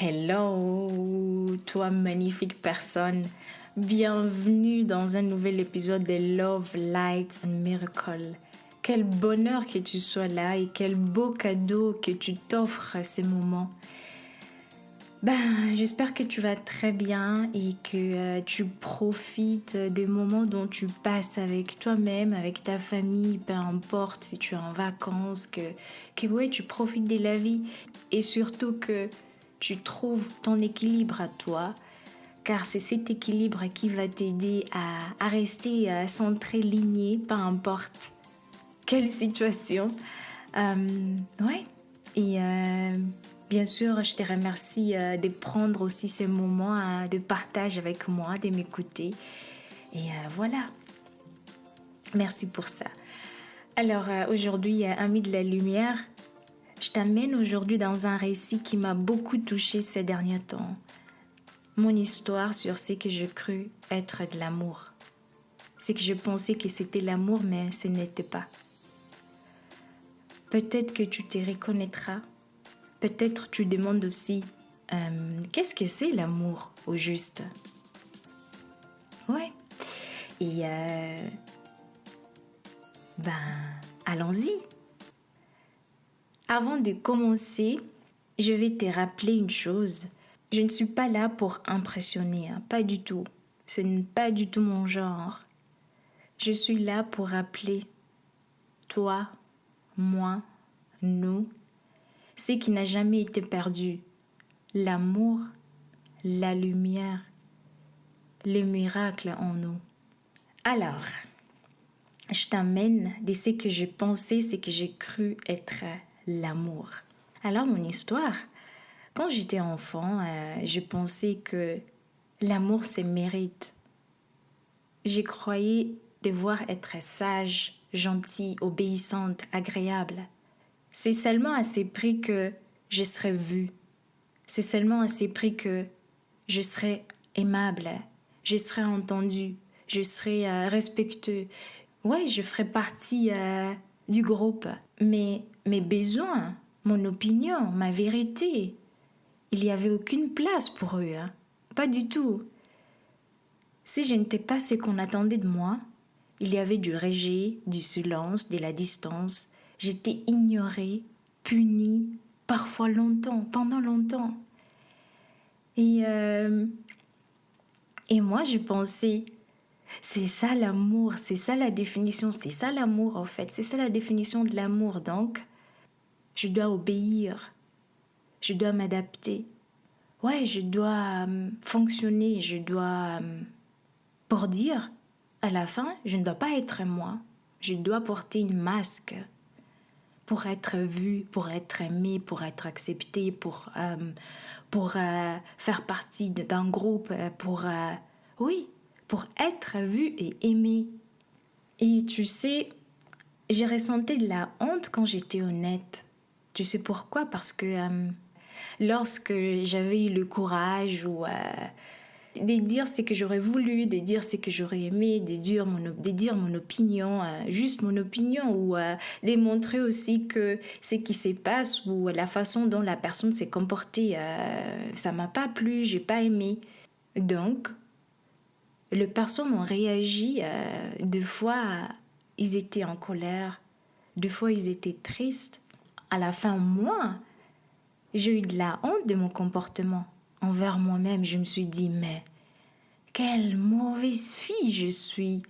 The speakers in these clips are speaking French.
Hello, toi magnifique personne. Bienvenue dans un nouvel épisode de Love, Light and Miracle. Quel bonheur que tu sois là et quel beau cadeau que tu t'offres à ces moments. J'espère que tu vas très bien et que tu profites des moments dont tu passes avec toi-même, avec ta famille, peu importe si tu es en vacances, que ouais, tu profites de la vie et surtout que tu trouves ton équilibre à toi, car c'est cet équilibre qui va t'aider à rester centré, ligné, peu importe quelle situation. Ouais. Et bien sûr, je te remercie de prendre aussi ces moments de partage avec moi, de m'écouter. Et voilà. Merci pour ça. Alors aujourd'hui, Amis de la Lumière, je t'amène aujourd'hui dans un récit qui m'a beaucoup touchée ces derniers temps. Mon histoire sur ce que je crus être de l'amour. C'est que je pensais que c'était l'amour, mais ce n'était pas. Peut-être que tu te reconnaîtras. Peut-être tu demandes aussi, qu'est-ce que c'est l'amour au juste? Ouais. Et allons-y. Avant de commencer, je vais te rappeler une chose. Je ne suis pas là pour impressionner, pas du tout. Ce n'est pas du tout mon genre. Je suis là pour rappeler toi, moi, nous, ce qui n'a jamais été perdu. L'amour, la lumière, le miracle en nous. Alors, je t'amène de ce que j'ai pensé, ce que j'ai cru être l'amour. Alors, mon histoire, quand j'étais enfant, je pensais que l'amour, c'est mérite. J'ai croyé devoir être sage, gentille, obéissante, agréable. C'est seulement à ces prix que je serai vue. C'est seulement à ces prix que je serai aimable, je serai entendue, je serai respectueux. Ouais, je ferai partie du groupe. Mais mes besoins, mon opinion, ma vérité, il n'y avait aucune place pour eux. Pas du tout. Si je n'étais pas ce qu'on attendait de moi, il y avait du rejet, du silence, de la distance. J'étais ignorée, punie, parfois longtemps, pendant longtemps. Et moi, je pensais, c'est ça l'amour, c'est ça la définition, c'est ça l'amour en fait, c'est ça la définition de l'amour. Donc, je dois obéir, je dois m'adapter. Ouais, je dois fonctionner, je dois... pour dire, à la fin, je ne dois pas être moi. Je dois porter une masque pour être vue, pour être aimée, pour être acceptée, pour faire partie d'un groupe, pour être vue et aimée. Et tu sais, j'ai ressenti de la honte quand j'étais honnête. Tu sais pourquoi? Parce que lorsque j'avais eu le courage de dire ce que j'aurais voulu, de dire ce que j'aurais aimé, de dire mon opinion, juste mon opinion, ou de montrer aussi que ce qui se passe ou la façon dont la personne s'est comportée, ça m'a pas plu, j'ai pas aimé. Donc, les personnes ont réagi, des fois ils étaient en colère, des fois ils étaient tristes. À la fin, moi, j'ai eu de la honte de mon comportement envers moi-même. Je me suis dit, mais quelle mauvaise fille je suis.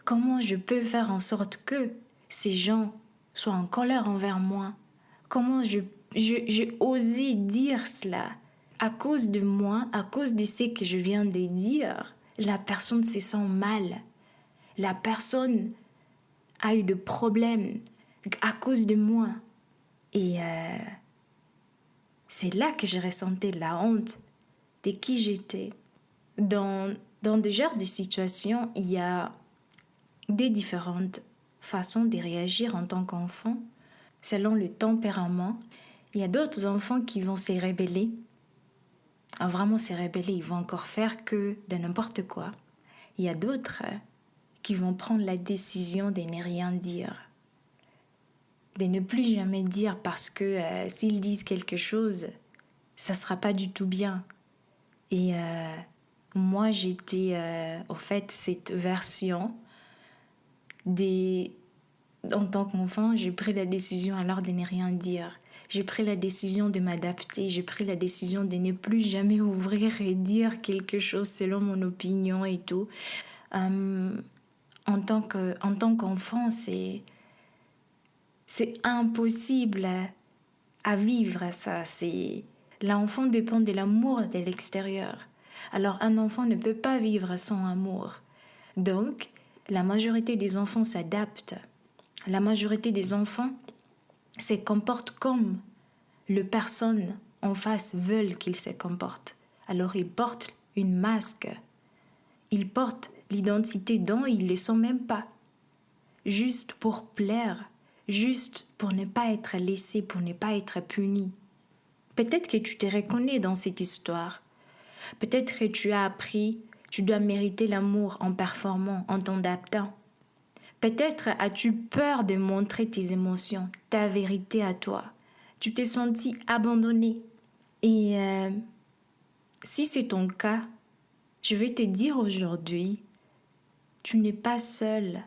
Comment je peux faire en sorte que ces gens soient en colère envers moi? Comment j'ai osé dire cela? À cause de moi, à cause de ce que je viens de dire, la personne se sent mal. La personne a eu des problèmes à cause de moi. Et c'est là que j'ai ressenti la honte de qui j'étais. Dans des genres de situations, il y a des différentes façons de réagir en tant qu'enfant, selon le tempérament. Il y a d'autres enfants qui vont se rebeller. Vraiment se rebeller, ils vont encore faire que de n'importe quoi. Il y a d'autres qui vont prendre la décision de ne rien dire. De ne plus jamais dire parce que s'ils disent quelque chose, ça sera pas du tout bien. Et moi, j'étais, au fait, cette version des... En tant qu'enfant, j'ai pris la décision alors de ne rien dire. J'ai pris la décision de m'adapter. J'ai pris la décision de ne plus jamais ouvrir et dire quelque chose selon mon opinion et tout. En tant qu'enfant, c'est impossible à vivre ça. L'enfant dépend de l'amour de l'extérieur. Alors un enfant ne peut pas vivre sans amour. Donc, la majorité des enfants s'adaptent. La majorité des enfants se comportent comme les personnes en face veulent qu'ils se comportent. Alors ils portent une masque. Ils portent l'identité dont ils ne le sont même pas. Juste pour plaire, juste pour ne pas être laissé, pour ne pas être puni. Peut-être que tu te reconnais dans cette histoire. Peut-être que tu as appris, tu dois mériter l'amour en performant, en t'adaptant. Peut-être as-tu peur de montrer tes émotions, ta vérité à toi. Tu t'es senti abandonné. Et si c'est ton cas, je vais te dire aujourd'hui, tu n'es pas seule.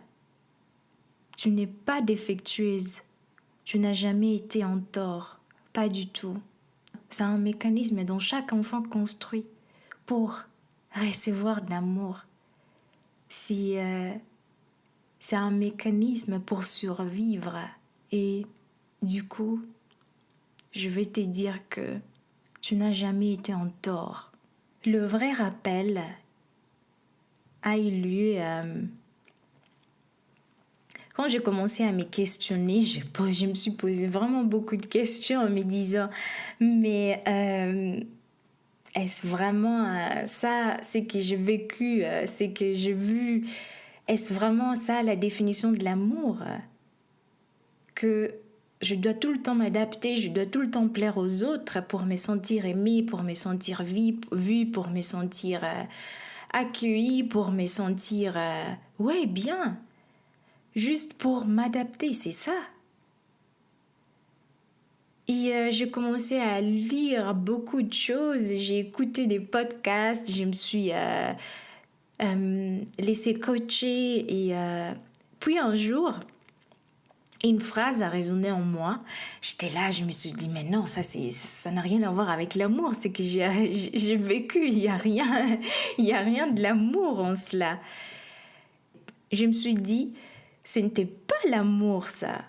Tu n'es pas défectueuse. Tu n'as jamais été en tort. Pas du tout. C'est un mécanisme dont chaque enfant construit pour recevoir de l'amour. C'est un mécanisme pour survivre. Et du coup, je vais te dire que tu n'as jamais été en tort. Le vrai rappel a eu lieu quand j'ai commencé à me questionner. Je me suis posé vraiment beaucoup de questions en me disant, mais est-ce vraiment ça, c'est que j'ai vécu, c'est que j'ai vu, est-ce vraiment ça la définition de l'amour? Que je dois tout le temps m'adapter, je dois tout le temps plaire aux autres pour me sentir aimée, pour me sentir vue, pour me sentir accueillie, pour me sentir ouais, bien. Juste pour m'adapter, c'est ça. Et j'ai commencé à lire beaucoup de choses, j'ai écouté des podcasts, je me suis laissée coacher et puis un jour, une phrase a résonné en moi. J'étais là, je me suis dit, mais non, ça n'a rien à voir avec l'amour, c'est que j'ai vécu, il y a rien de l'amour en cela. Je me suis dit, ce n'était pas l'amour ça,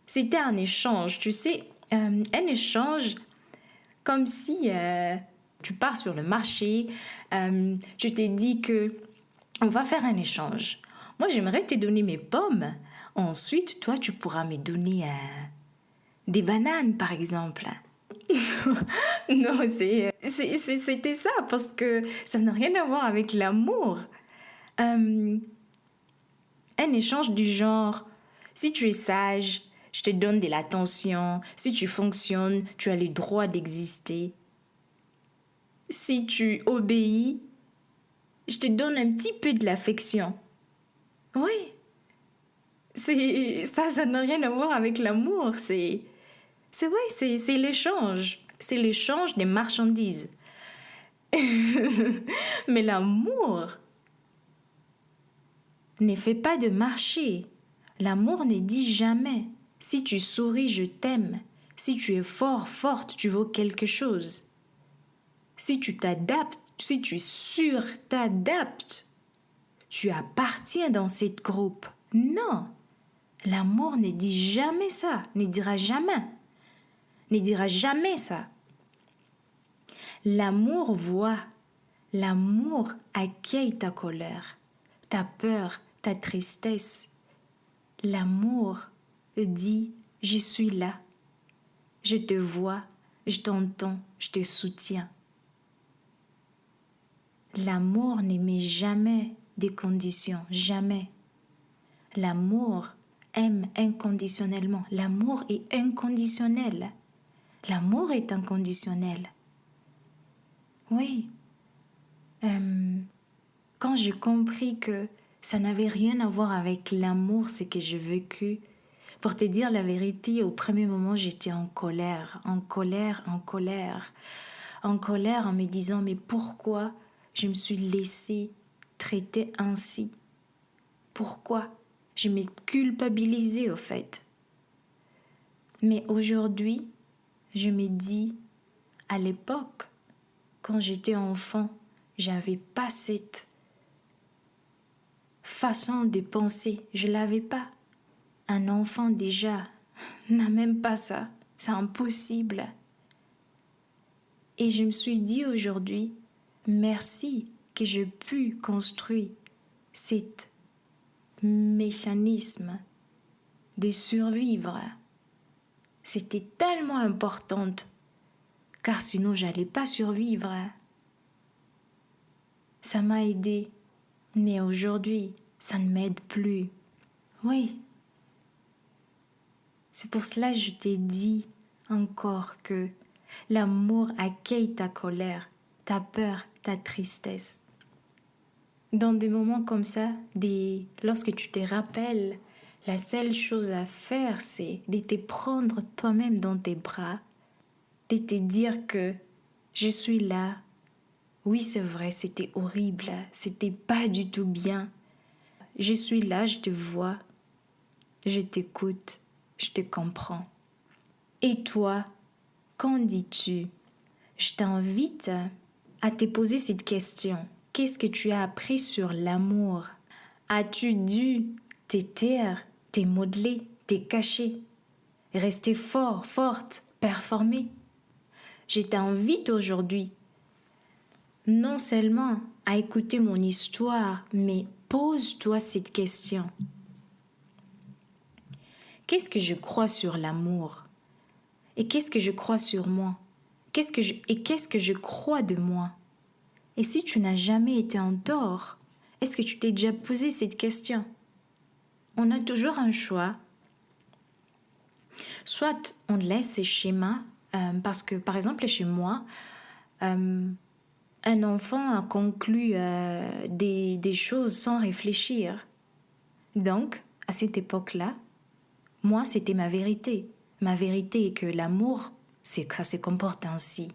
c'était un échange, tu sais, un échange comme si tu pars sur le marché, tu t'es dit que on va faire un échange. Moi, j'aimerais te donner mes pommes. Ensuite, toi, tu pourras me donner des bananes, par exemple. Non, c'était ça, parce que ça n'a rien à voir avec l'amour. Un échange du genre, si tu es sage, je te donne de l'attention. Si tu fonctionnes, tu as le droit d'exister. Si tu obéis, je te donne un petit peu de l'affection. Oui, ça n'a rien à voir avec l'amour. C'est l'échange. C'est l'échange des marchandises. Mais l'amour ne fait pas de marché. L'amour ne dit jamais. Si tu souris, je t'aime. Si tu es fort, forte, tu vaux quelque chose. Si tu t'adaptes, si tu t'adaptes, tu appartiens dans cette groupe. Non, l'amour ne dit jamais ça, ne dira jamais. Ne dira jamais ça. L'amour voit, l'amour accueille ta colère, ta peur, ta tristesse. L'amour dit, je suis là, je te vois, je t'entends, je te soutiens. L'amour ne met jamais des conditions, jamais. L'amour aime inconditionnellement. L'amour est inconditionnel. L'amour est inconditionnel. Oui. Quand j'ai compris que ça n'avait rien à voir avec l'amour, ce que j'ai vécu, Pour te dire la vérité, au premier moment, j'étais en colère, en colère, en colère. En colère en me disant, mais pourquoi je me suis laissée traiter ainsi? Pourquoi? Je me culpabilisais au fait. Mais aujourd'hui, je me dis, à l'époque, quand j'étais enfant, j'avais pas cette façon de penser. Je l'avais pas. Un enfant déjà n'a même pas ça. C'est impossible. Et je me suis dit aujourd'hui, merci que j'ai pu construire cet mécanisme de survivre. C'était tellement important, car sinon j'allais pas survivre. Ça m'a aidé, mais aujourd'hui, ça ne m'aide plus. Oui. C'est pour cela que je t'ai dit encore que l'amour accueille ta colère, ta peur, ta tristesse. Dans des moments comme ça, lorsque tu te rappelles, la seule chose à faire, c'est de te prendre toi-même dans tes bras, de te dire que je suis là. Oui, c'est vrai, c'était horrible, c'était pas du tout bien. Je suis là, je te vois, je t'écoute, je te comprends. Et toi, qu'en dis-tu? Je t'invite à te poser cette question. Qu'est-ce que tu as appris sur l'amour? As-tu dû te taire, te modeler, te cacher, rester fort, forte, performer? Je t'invite aujourd'hui non seulement à écouter mon histoire, mais pose-toi cette question. Qu'est-ce que je crois sur l'amour? Et qu'est-ce que je crois sur moi? Qu'est-ce que je crois de moi? Et si tu n'as jamais été en tort, est-ce que tu t'es déjà posé cette question? On a toujours un choix. Soit on laisse ces schémas, parce que par exemple chez moi, un enfant a conclu des choses sans réfléchir. Donc, à cette époque-là, moi, c'était ma vérité. Ma vérité est que l'amour, c'est que ça se comporte ainsi.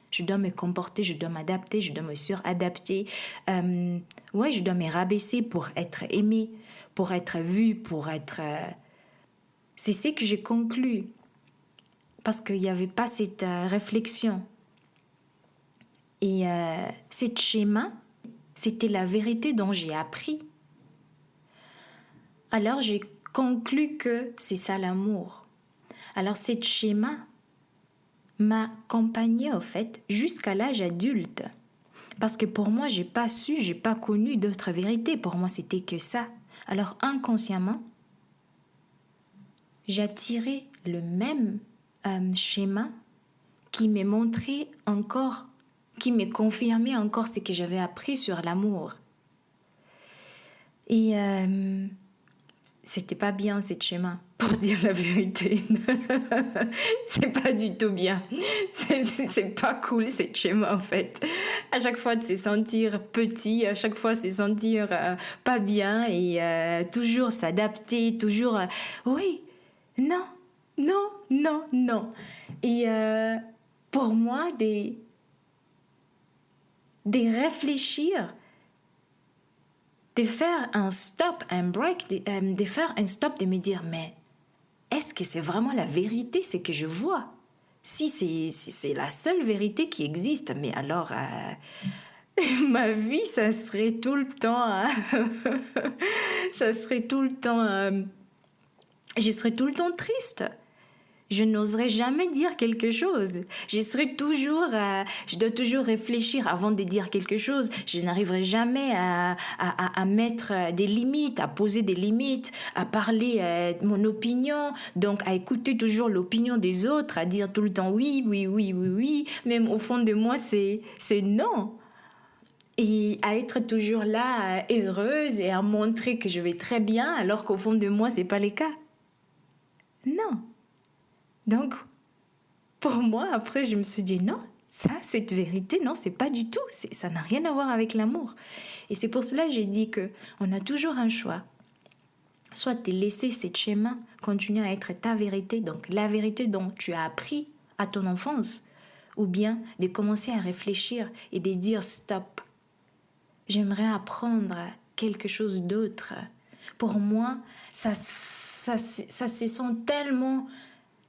Je dois me comporter, je dois m'adapter, je dois me suradapter. Je dois me rabaisser pour être aimé, pour être vu, pour être... C'est ce que j'ai conclu. Parce qu'il n'y avait pas cette réflexion. Et ce schéma, c'était la vérité dont j'ai appris. Alors j'ai conclu que c'est ça l'amour. Alors ce schéma m'a accompagnée au fait jusqu'à l'âge adulte. Parce que pour moi, j'ai pas connu d'autres vérités. Pour moi, c'était que ça. Alors inconsciemment, j'attirais le même schéma qui me montrait encore, qui me confirmait encore ce que j'avais appris sur l'amour. Et c'était pas bien ce schéma, pour dire la vérité. C'est pas du tout bien. C'est pas cool ce schéma en fait. À chaque fois de se sentir petit, à chaque fois de se sentir pas bien et toujours s'adapter, toujours oui, non, non, non, non. Et pour moi, de réfléchir, de faire un stop, un break, de faire un stop, de me dire, mais est-ce que c'est vraiment la vérité, ce que je vois? Si c'est la seule vérité qui existe, mais alors ma vie, ça serait tout le temps... ça serait tout le temps... je serais tout le temps triste. Je n'oserais jamais dire quelque chose. Je dois toujours réfléchir avant de dire quelque chose. Je n'arriverai jamais à mettre des limites, à poser des limites, à parler mon opinion, donc à écouter toujours l'opinion des autres, à dire tout le temps oui, oui, oui, oui, oui. Même au fond de moi, c'est non. Et à être toujours là, heureuse et à montrer que je vais très bien, alors qu'au fond de moi, c'est pas le cas. Non. Donc, pour moi, après, je me suis dit non, ça, cette vérité, non, c'est pas du tout. Ça n'a rien à voir avec l'amour. Et c'est pour cela que j'ai dit qu'on a toujours un choix. soit te laisser ce schéma continuer à être ta vérité, donc la vérité dont tu as appris à ton enfance, ou bien de commencer à réfléchir et de dire stop. J'aimerais apprendre quelque chose d'autre. Pour moi, ça se sent tellement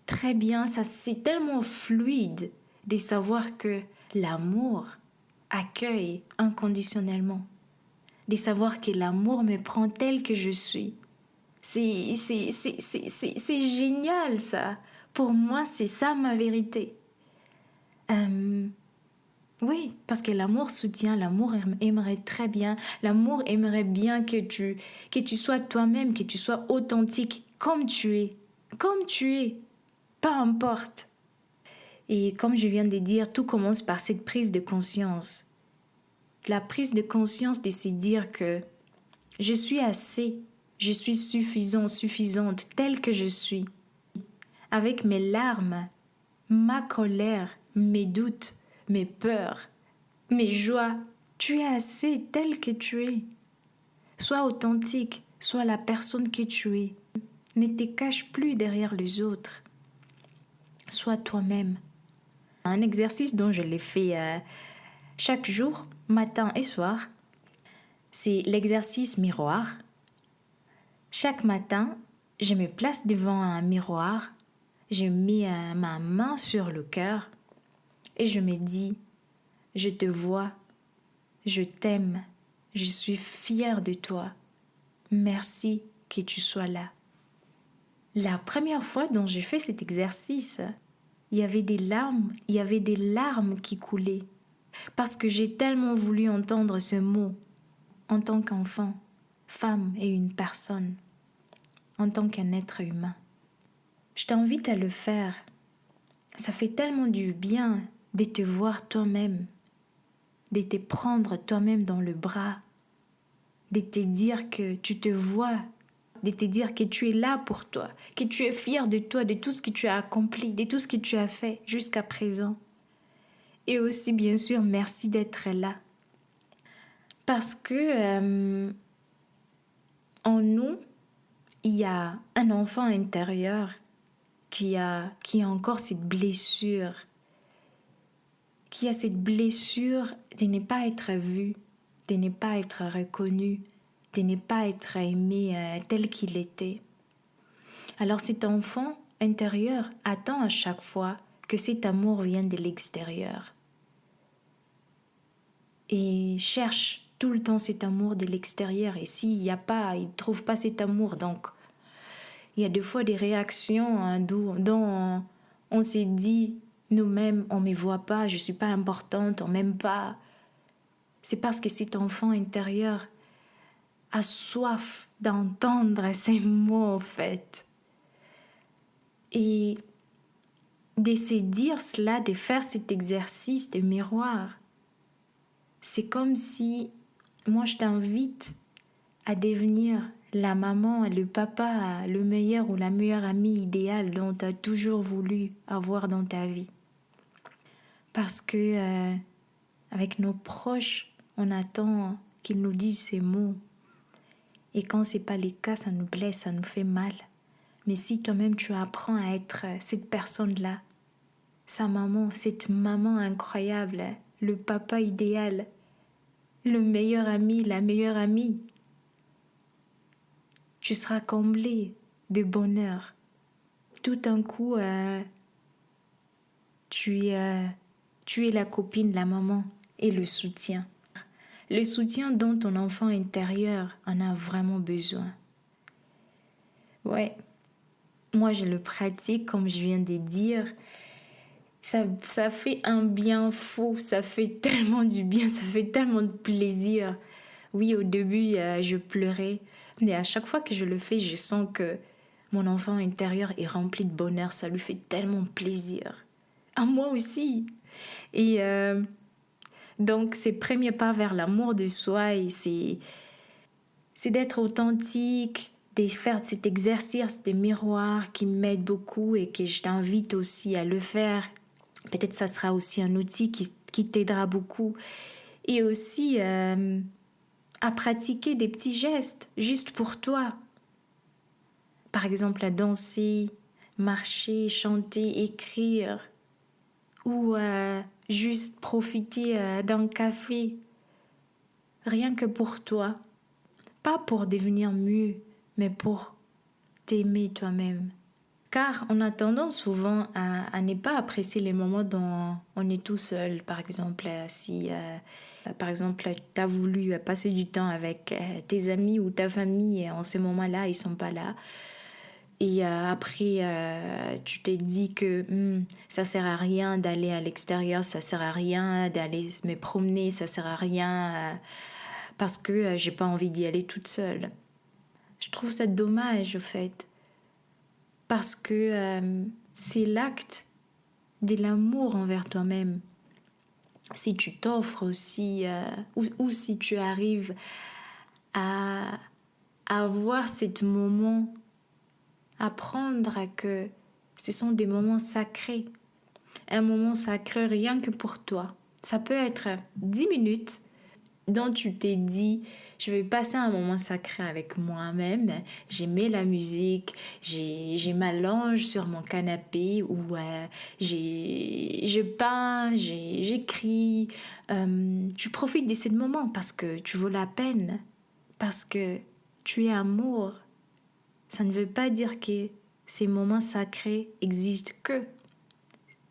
très bien, ça c'est tellement fluide de savoir que l'amour accueille inconditionnellement, de savoir que l'amour me prend tel que je suis. C'est génial ça. Pour moi, c'est ça ma vérité. Oui, parce que l'amour soutient, l'amour aimerait très bien, l'amour aimerait bien que tu sois toi-même, que tu sois authentique, comme tu es, peu importe. Et comme je viens de dire, tout commence par cette prise de conscience. La prise de conscience de se dire que je suis assez, je suis suffisant, suffisante, telle que je suis. Avec mes larmes, ma colère, mes doutes, mes peurs, mes joies, tu es assez telle que tu es. Sois authentique, sois la personne que tu es. Ne te cache plus derrière les autres. Sois toi-même. Un exercice dont je l'ai fait chaque jour, matin et soir, c'est l'exercice miroir. Chaque matin, je me place devant un miroir, je mets ma main sur le cœur et je me dis, je te vois, je t'aime, je suis fière de toi. Merci que tu sois là. La première fois dont j'ai fait cet exercice, il y avait des larmes qui coulaient. Parce que j'ai tellement voulu entendre ce mot en tant qu'enfant, femme et une personne, en tant qu'un être humain. Je t'invite à le faire. Ça fait tellement du bien de te voir toi-même, de te prendre toi-même dans le bras, de te dire que tu te vois, de te dire que tu es là pour toi, que tu es fier de toi, de tout ce que tu as accompli, de tout ce que tu as fait jusqu'à présent. Et aussi, bien sûr, merci d'être là. Parce que en nous, il y a un enfant intérieur qui a encore cette blessure, qui a cette blessure de ne pas être vu, de ne pas être reconnu, de ne pas être aimé tel qu'il était. Alors cet enfant intérieur attend à chaque fois que cet amour vienne de l'extérieur et cherche tout le temps cet amour de l'extérieur. Et s'il n'y a pas, il ne trouve pas cet amour, donc il y a des fois des réactions dont on s'est dit nous-mêmes, on ne me voit pas, je ne suis pas importante, on ne m'aime pas. C'est parce que cet enfant intérieur a soif d'entendre ces mots, en fait. Et de se dire cela, de faire cet exercice de miroir, c'est comme si moi je t'invite à devenir la maman, le papa, le meilleur ou la meilleure amie idéale dont tu as toujours voulu avoir dans ta vie. Parce que avec nos proches, on attend qu'ils nous disent ces mots. Et quand ce n'est pas le cas, ça nous blesse, ça nous fait mal. Mais si toi-même tu apprends à être cette personne-là, sa maman, cette maman incroyable, le papa idéal, le meilleur ami, la meilleure amie, tu seras comblé de bonheur. Tout d'un coup, tu es la copine, la maman et le soutien. Le soutien dont ton enfant intérieur en a vraiment besoin. Ouais, moi je le pratique comme je viens de dire. Ça fait un bien fou, ça fait tellement du bien, ça fait tellement de plaisir. Oui, au début, je pleurais, mais à chaque fois que je le fais, je sens que mon enfant intérieur est rempli de bonheur, ça lui fait tellement plaisir. À moi aussi. Et donc, ces premiers pas vers l'amour de soi, et c'est d'être authentique, de faire cet exercice de miroir qui m'aide beaucoup et que je t'invite aussi à le faire. Peut-être ça sera aussi un outil qui t'aidera beaucoup. Et aussi à pratiquer des petits gestes juste pour toi. par exemple à danser, marcher, chanter, écrire ou juste profiter d'un café, rien que pour toi. Pas pour devenir mieux, mais pour t'aimer toi-même. Car on a tendance souvent à ne pas apprécier les moments dont on est tout seul. Par exemple, si par exemple, tu as voulu passer du temps avec tes amis ou ta famille et en ces moments-là, ils sont pas là. Et après, tu t'es dit que ça sert à rien d'aller à l'extérieur, ça sert à rien d'aller me promener, ça sert à rien parce que j'ai pas envie d'y aller toute seule. Je trouve ça dommage, au fait. Parce que c'est l'acte de l'amour envers toi-même. Si tu t'offres aussi, ou si tu arrives à avoir ce moment, à prendre que ce sont des moments sacrés. Un moment sacré rien que pour toi. Ça peut être 10 minutes dont tu t'es dit, je vais passer un moment sacré avec moi-même. J'ai mis la musique, j'ai ma linge sur mon canapé ou je peins, j'écris. Tu profites de ce moment parce que tu vaux la peine, parce que tu es amour. Ça ne veut pas dire que ces moments sacrés existent que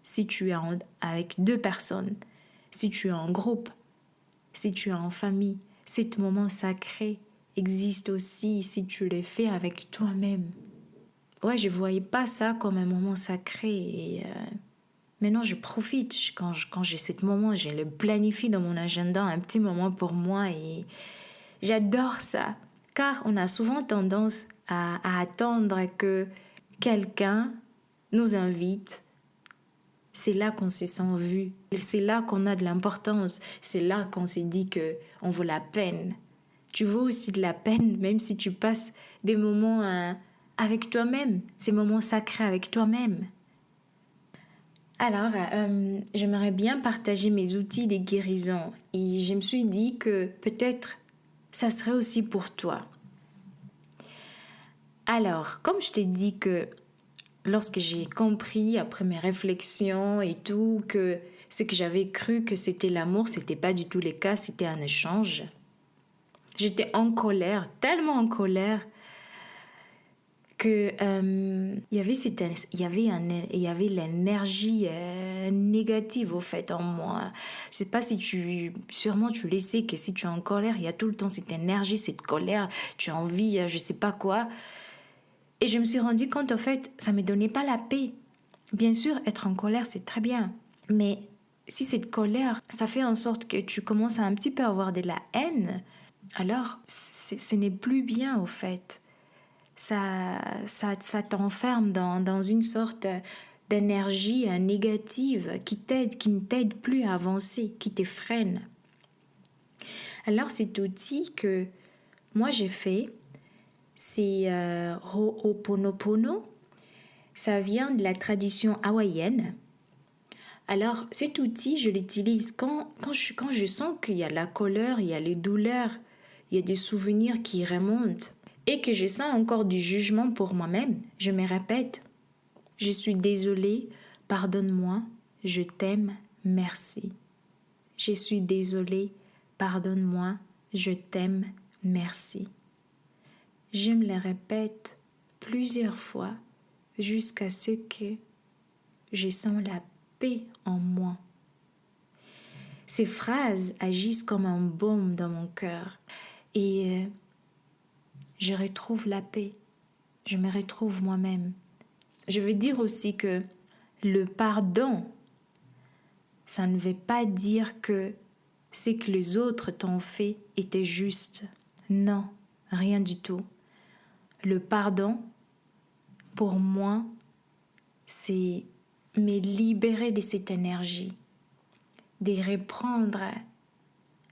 si tu es avec 2 personnes, si tu es en groupe, si tu es en famille. Ces moments sacrés existent aussi si tu les fais avec toi-même. Ouais, je ne voyais pas ça comme un moment sacré. Et maintenant, je profite. Quand j'ai ce moment, je le planifie dans mon agenda, un petit moment pour moi. Et j'adore ça. Car on a souvent tendance à attendre que quelqu'un nous invite. C'est là qu'on se sent vu. C'est là qu'on a de l'importance. C'est là qu'on se dit qu'on vaut la peine. Tu vaux aussi de la peine, même si tu passes des moments avec toi-même, ces moments sacrés avec toi-même. Alors, j'aimerais bien partager mes outils de guérison. Et je me suis dit que peut-être ça serait aussi pour toi. Alors, comme je t'ai dit que lorsque j'ai compris, après mes réflexions et tout, que ce que j'avais cru que c'était l'amour, c'était pas du tout le cas, c'était un échange. J'étais en colère, tellement en colère, que il y avait l'énergie négative au fait en moi. Je sais pas si sûrement tu le sais que si tu es en colère, il y a tout le temps cette énergie, cette colère, tu as envie, je sais pas quoi. Et je me suis rendu compte, en fait, ça me donnait pas la paix. Bien sûr, être en colère, c'est très bien. Mais si cette colère, ça fait en sorte que tu commences à un petit peu avoir de la haine, alors ce n'est plus bien, au fait. Ça t'enferme dans une sorte d'énergie négative qui ne t'aide plus à avancer, qui te freine. Alors cet outil que moi j'ai fait, c'est Ho'oponopono. Ça vient de la tradition hawaïenne. Alors cet outil, je l'utilise quand je sens qu'il y a la colère, il y a les douleurs, il y a des souvenirs qui remontent et que je sens encore du jugement pour moi-même. Je me répète, je suis désolée, pardonne-moi, je t'aime, merci. Je suis désolée, pardonne-moi, je t'aime, merci. Je me le répète plusieurs fois jusqu'à ce que je sens la paix en moi. Ces phrases agissent comme un baume dans mon cœur et je retrouve la paix. Je me retrouve moi-même. Je veux dire aussi que le pardon, ça ne veut pas dire que ce que les autres t'ont fait était juste. Non, rien du tout. Le pardon, pour moi, c'est me libérer de cette énergie, de reprendre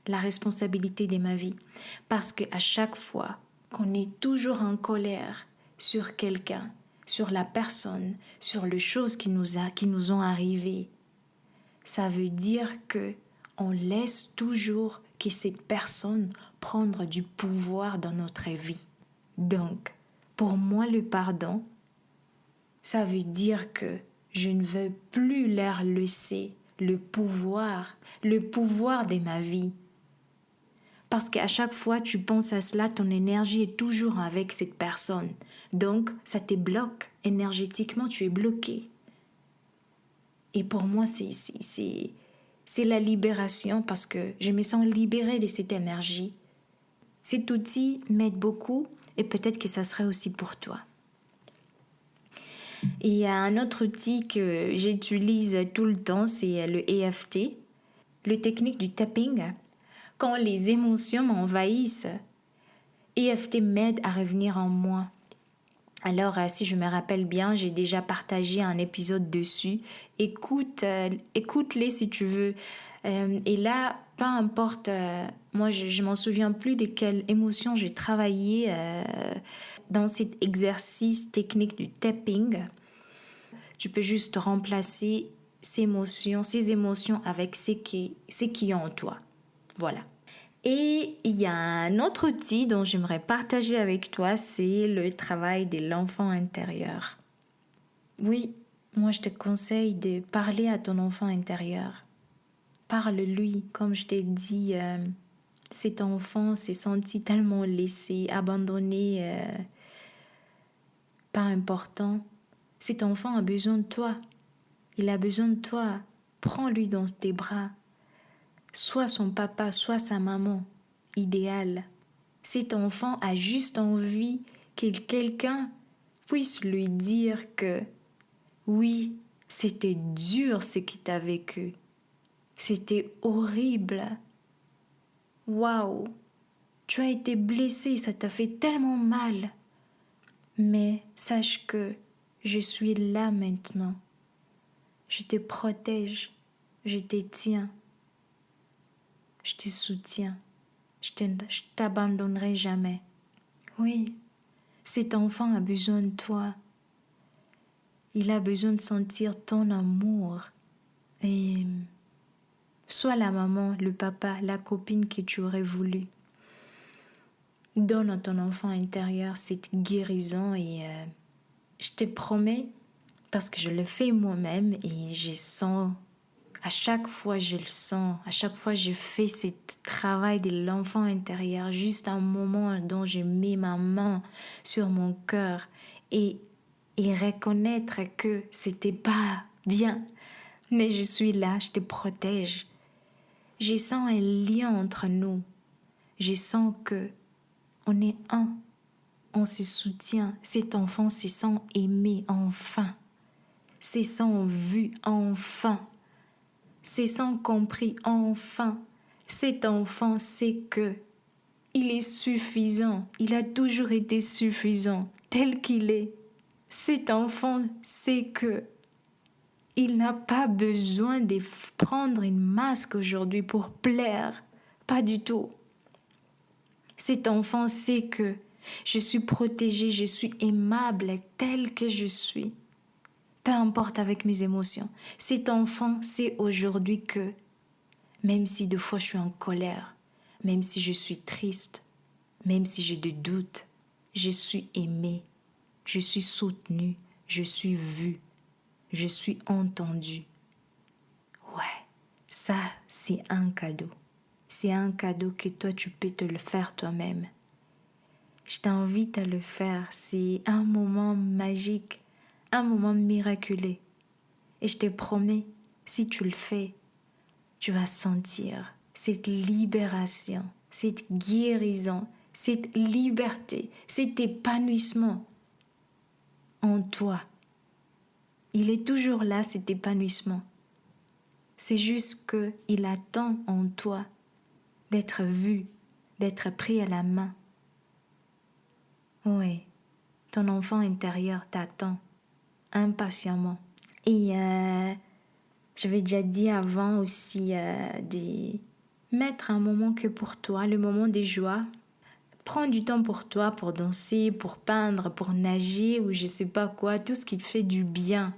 la responsabilité de ma vie. Parce qu'à chaque fois qu'on est toujours en colère sur quelqu'un, sur la personne, sur les choses qui nous ont arrivées, ça veut dire que on laisse toujours que cette personne prendre du pouvoir dans notre vie. Donc, Pour moi, le pardon, ça veut dire que je ne veux plus leur laisser le pouvoir de ma vie. Parce qu'à chaque fois tu penses à cela, ton énergie est toujours avec cette personne. Donc, ça te bloque. Énergétiquement, tu es bloqué. Et pour moi, c'est la libération parce que je me sens libérée de cette énergie. Cet outil m'aide beaucoup et peut-être que ça serait aussi pour toi. Et il y a un autre outil que j'utilise tout le temps, c'est le EFT, le technique du tapping. Quand les émotions m'envahissent, EFT m'aide à revenir en moi. Alors, si je me rappelle bien, j'ai déjà partagé un épisode dessus. Écoute-les si tu veux. Et là, peu importe, moi je m'en souviens plus de quelle émotion j'ai travaillé dans cet exercice technique du tapping. Tu peux juste remplacer ces émotions avec ce qui est en toi. Voilà. Et il y a un autre outil dont j'aimerais partager avec toi, c'est le travail de l'enfant intérieur. Oui, moi je te conseille de parler à ton enfant intérieur. Parle-lui, comme je t'ai dit, cet enfant s'est senti tellement laissé, abandonné, pas important. Cet enfant a besoin de toi. Il a besoin de toi. Prends-lui dans tes bras. Soit son papa, soit sa maman, idéal. Cet enfant a juste envie que quelqu'un puisse lui dire que oui, c'était dur ce que tu as vécu. C'était horrible. Waouh, tu as été blessé, ça t'a fait tellement mal. Mais sache que je suis là maintenant. Je te protège, je te tiens. Je te soutiens. Je t'abandonnerai jamais. Oui, cet enfant a besoin de toi. Il a besoin de sentir ton amour. Et sois la maman, le papa, la copine que tu aurais voulu. Donne à ton enfant intérieur cette guérison et je te promets, parce que je le fais moi-même et je sens. À chaque fois, je le sens. À chaque fois, je fais ce travail de l'enfant intérieur. Juste un moment dont je mets ma main sur mon cœur et reconnaître que c'était pas bien. Mais je suis là, je te protège. Je sens un lien entre nous. Je sens que on est un. On se soutient. Cet enfant se sent aimé enfin. Se sent vu enfin. Se sent compris enfin. Cet enfant sait que il est suffisant. Il a toujours été suffisant tel qu'il est. Cet enfant sait que il n'a pas besoin de prendre une masque aujourd'hui pour plaire. Pas du tout. Cet enfant sait que je suis protégée, je suis aimable tel que je suis. Peu importe avec mes émotions. Cet enfant sait aujourd'hui que même si des fois je suis en colère, même si je suis triste, même si j'ai des doutes, je suis aimée, je suis soutenue, je suis vue, je suis entendue. Ouais, ça c'est un cadeau. C'est un cadeau que toi tu peux te le faire toi-même. Je t'invite à le faire. C'est un moment magique, un moment miraculeux. Et je te promets, si tu le fais, tu vas sentir cette libération, cette guérison, cette liberté, cet épanouissement en toi. Il est toujours là, cet épanouissement. C'est juste qu'il attend en toi d'être vu, d'être pris à la main. Oui, ton enfant intérieur t'attend impatiemment. Et j'avais déjà dit avant aussi de mettre un moment que pour toi, le moment des joies. Prends du temps pour toi, pour danser, pour peindre, pour nager ou je sais pas quoi, tout ce qui te fait du bien.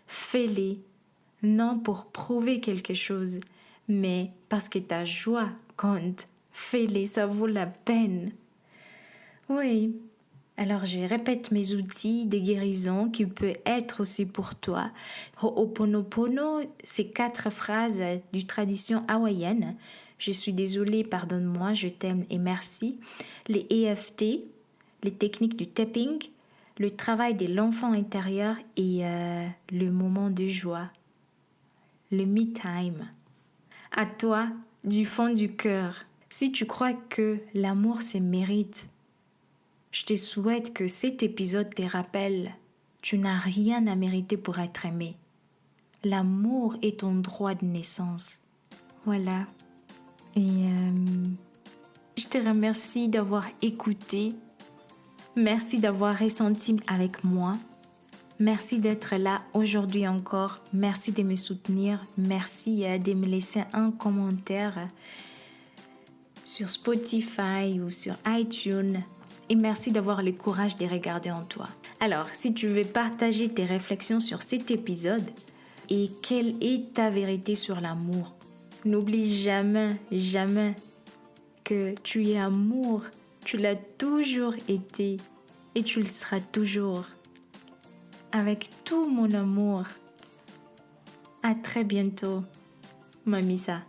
Fais-les, non pour prouver quelque chose, mais parce que ta joie compte. Fais-les, ça vaut la peine. Oui, Alors je répète mes outils de guérison qui peuvent être aussi pour toi. Ho'oponopono, c'est 4 phrases d'une tradition hawaïenne. Je suis désolée, pardonne-moi, je t'aime et merci. Les EFT, les techniques du tapping, le travail de l'enfant intérieur et le moment de joie, le me time. À toi, du fond du cœur, si tu crois que l'amour se mérite, je te souhaite que cet épisode te rappelle, tu n'as rien à mériter pour être aimé. L'amour est ton droit de naissance. Voilà. Et je te remercie d'avoir écouté. Merci d'avoir ressenti avec moi. Merci d'être là aujourd'hui encore. Merci de me soutenir. Merci de me laisser un commentaire sur Spotify ou sur iTunes. Et merci d'avoir le courage de regarder en toi. Alors, si tu veux partager tes réflexions sur cet épisode et quelle est ta vérité sur l'amour, n'oublie jamais, jamais que tu es amour. Tu l'as toujours été et tu le seras toujours. Avec tout mon amour. À très bientôt, Mamisa.